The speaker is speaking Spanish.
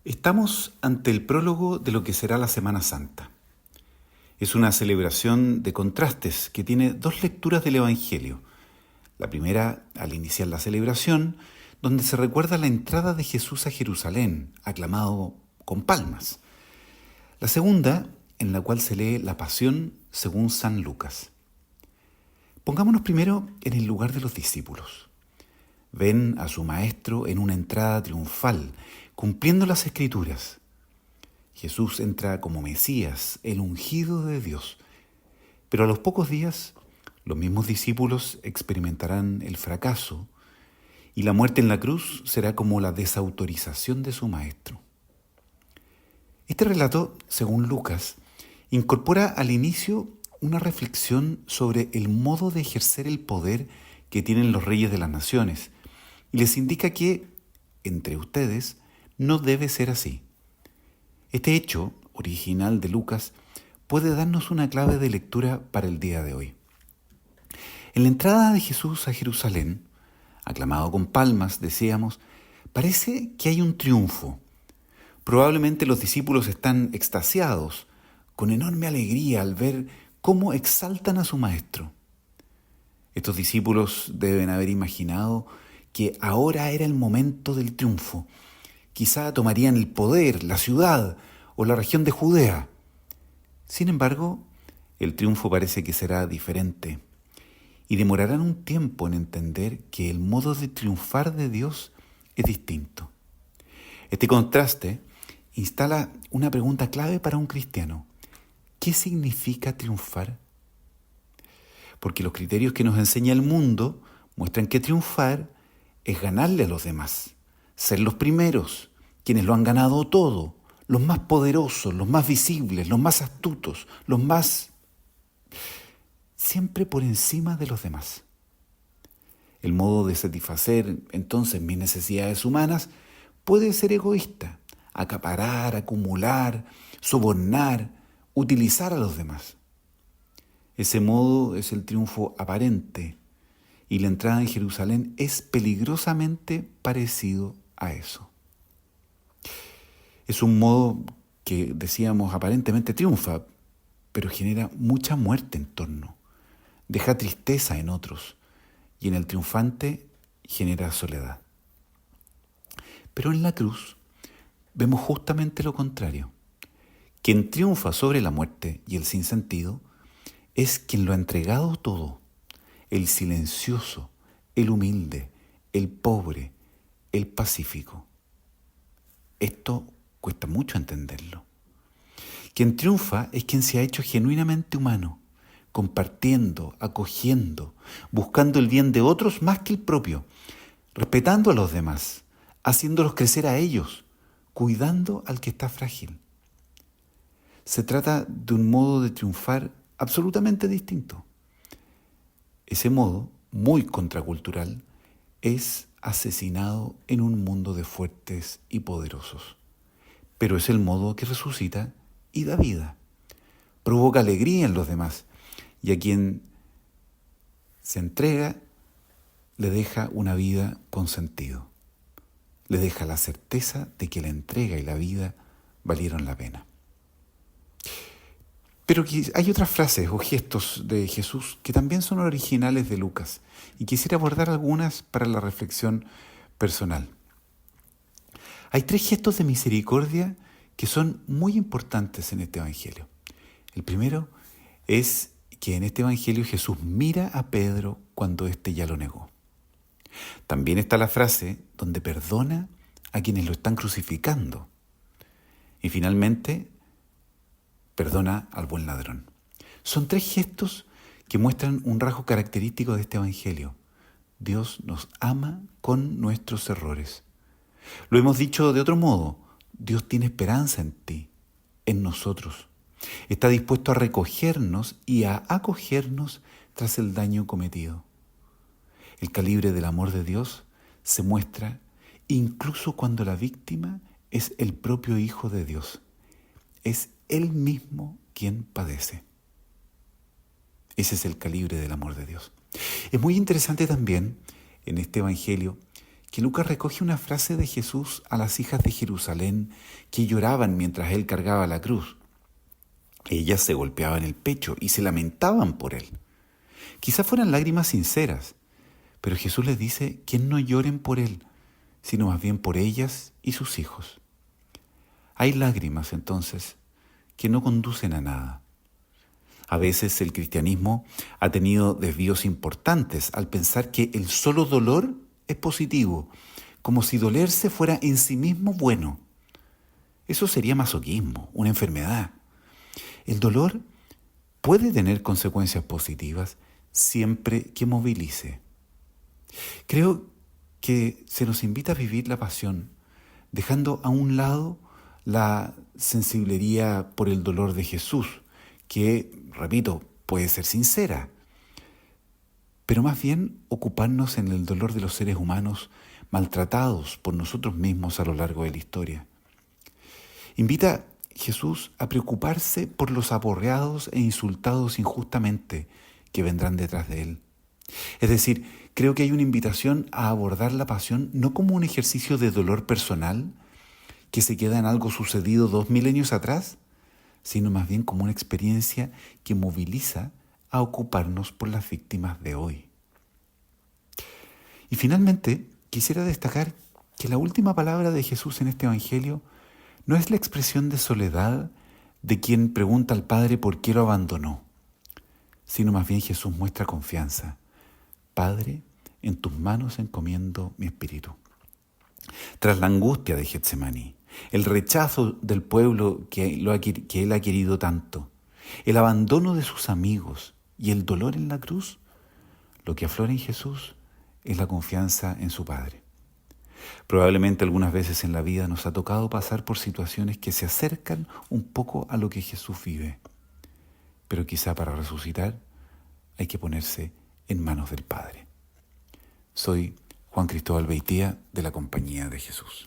Estamos ante el prólogo de lo que será la Semana Santa. Es una celebración de contrastes que tiene dos lecturas del Evangelio. La primera, al iniciar la celebración, donde se recuerda la entrada de Jesús a Jerusalén, aclamado con palmas. La segunda, en la cual se lee la Pasión según San Lucas. Pongámonos primero en el lugar de los discípulos. Ven a su maestro en una entrada triunfal, cumpliendo las Escrituras. Jesús entra como Mesías, el ungido de Dios. Pero a los pocos días, los mismos discípulos experimentarán el fracaso y la muerte en la cruz será como la desautorización de su maestro. Este relato, según Lucas, incorpora al inicio una reflexión sobre el modo de ejercer el poder que tienen los reyes de las naciones y les indica que, entre ustedes, no debe ser así. Este hecho original de Lucas puede darnos una clave de lectura para el día de hoy. En la entrada de Jesús a Jerusalén, aclamado con palmas, decíamos, parece que hay un triunfo. Probablemente los discípulos están extasiados, con enorme alegría al ver cómo exaltan a su maestro. Estos discípulos deben haber imaginado que ahora era el momento del triunfo. Quizá tomarían el poder, la ciudad o la región de Judea. Sin embargo, el triunfo parece que será diferente y demorarán un tiempo en entender que el modo de triunfar de Dios es distinto. Este contraste instala una pregunta clave para un cristiano. ¿Qué significa triunfar? Porque los criterios que nos enseña el mundo muestran que triunfar es ganarle a los demás, ser los primeros, quienes lo han ganado todo, los más poderosos, los más visibles, los más astutos, los más... siempre por encima de los demás. El modo de satisfacer entonces mis necesidades humanas puede ser egoísta, acaparar, acumular, sobornar, utilizar a los demás. Ese modo es el triunfo aparente y la entrada en Jerusalén es peligrosamente parecido a eso. Es un modo que, decíamos, aparentemente triunfa, pero genera mucha muerte en torno, deja tristeza en otros y en el triunfante genera soledad. Pero en la cruz vemos justamente lo contrario. Quien triunfa sobre la muerte y el sinsentido es quien lo ha entregado todo, el silencioso, el humilde, el pobre, el pacífico. Esto cuesta mucho entenderlo. Quien triunfa es quien se ha hecho genuinamente humano, compartiendo, acogiendo, buscando el bien de otros más que el propio, respetando a los demás, haciéndolos crecer a ellos, cuidando al que está frágil. Se trata de un modo de triunfar absolutamente distinto. Ese modo, muy contracultural, es asesinado en un mundo de fuertes y poderosos. Pero es el modo que resucita y da vida. Provoca alegría en los demás y a quien se entrega le deja una vida con sentido. Le deja la certeza de que la entrega y la vida valieron la pena. Pero hay otras frases o gestos de Jesús que también son originales de Lucas y quisiera abordar algunas para la reflexión personal. Hay 3 gestos de misericordia que son muy importantes en este Evangelio. El primero es que en este Evangelio Jesús mira a Pedro cuando éste ya lo negó. También está la frase donde perdona a quienes lo están crucificando. Y finalmente, perdona al buen ladrón. Son 3 gestos que muestran un rasgo característico de este Evangelio. Dios nos ama con nuestros errores. Lo hemos dicho de otro modo, Dios tiene esperanza en ti, en nosotros. Está dispuesto a recogernos y a acogernos tras el daño cometido. El calibre del amor de Dios se muestra incluso cuando la víctima es el propio Hijo de Dios. Es Él mismo quien padece. Ese es el calibre del amor de Dios. Es muy interesante también en este Evangelio que Lucas recoge una frase de Jesús a las hijas de Jerusalén que lloraban mientras él cargaba la cruz. Ellas se golpeaban el pecho y se lamentaban por él. Quizás fueran lágrimas sinceras, pero Jesús les dice que no lloren por él, sino más bien por ellas y sus hijos. Hay lágrimas, entonces, que no conducen a nada. A veces el cristianismo ha tenido desvíos importantes al pensar que el solo dolor es positivo, como si dolerse fuera en sí mismo bueno. Eso sería masoquismo, una enfermedad. El dolor puede tener consecuencias positivas siempre que movilice. Creo que se nos invita a vivir la pasión, dejando a un lado la sensiblería por el dolor de Jesús, que, repito, puede ser sincera, pero más bien ocuparnos en el dolor de los seres humanos maltratados por nosotros mismos a lo largo de la historia. Invita Jesús a preocuparse por los aporreados e insultados injustamente que vendrán detrás de él. Es decir, creo que hay una invitación a abordar la pasión no como un ejercicio de dolor personal que se queda en algo sucedido 2000 años atrás, sino más bien como una experiencia que moviliza a ocuparnos por las víctimas de hoy. Y finalmente, quisiera destacar que la última palabra de Jesús en este Evangelio no es la expresión de soledad de quien pregunta al Padre por qué lo abandonó, sino más bien Jesús muestra confianza. Padre, en tus manos encomiendo mi espíritu. Tras la angustia de Getsemaní, el rechazo del pueblo que él ha querido tanto, el abandono de sus amigos y el dolor en la cruz, lo que aflora en Jesús es la confianza en su Padre. Probablemente algunas veces en la vida nos ha tocado pasar por situaciones que se acercan un poco a lo que Jesús vive, pero quizá para resucitar hay que ponerse en manos del Padre. Soy Juan Cristóbal Beitía de la Compañía de Jesús.